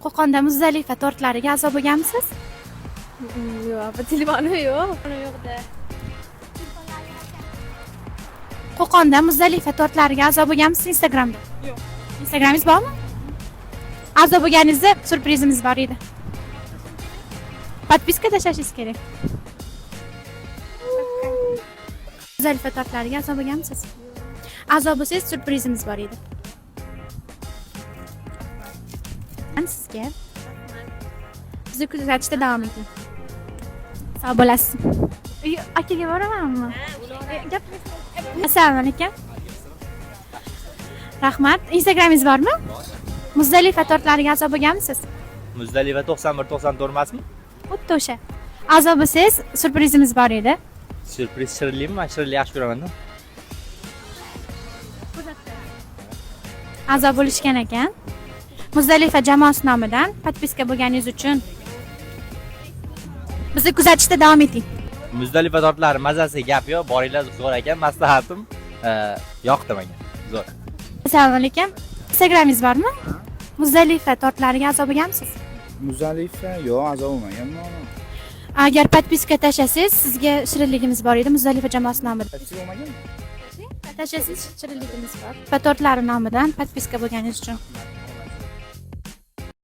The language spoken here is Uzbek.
Qo'qonda Muzdalifa tortlariga a'zo bo'lganmisiz? Yo'q, telefoni yo'q. Yo'q-da. Qo'qonda Muzdalifa tortlariga a'zo bo'lganmisiz Instagramda? Yo'q. Instagramingiz bormi? A'zo bo'lganingizda surprizimiz bor edi. Podpiska tashlashingiz kerak. Muzdalifa tortlariga a'zo bo'lganmisiz? A'zo bo'lsangiz surprizimiz bor edi. Sizga bizni kuzatishda davom eting. Sog' bo'lasiz. Akaga boramanmi? Assalomu alaykum. Rahmat. Instagramingiz bormi? Muzdalifa tortlariga a'zo bo'lganmisiz? Muzdalifa 91-94 emasmi? Xuddi o'sha. A'zo bo'lsangiz surprizimiz bor edi. Surpriz shirinlimi? Men shirinlik yaxshi ko'raman-da. A'zo bo'lishgan ekan. Muzdalifa jamoasi nomidan podpiska bo'lganingiz uchun bizni kuzatishda davom eting. Muzdalifa tortlari mazasi gap yo'q, boringlar zo'r ekan, maslahatim yoqdi menga. Zo'r. Assalomu alaykum. Instagramingiz bormi? Muzdalifa tortlariga a'zo bo'lganmisiz? Muzdalifa yo'q, a'zo bo'lmaganman. Agar podpiska tashlasangiz, sizga shirinligimiz bor edi Muzdalifa jamoasi nomidan. Podpiska bo'lmaganmi? Tashlasangiz shirinligimiz bor. Va tortlari nomidan podpiska bo'lganingiz uchun.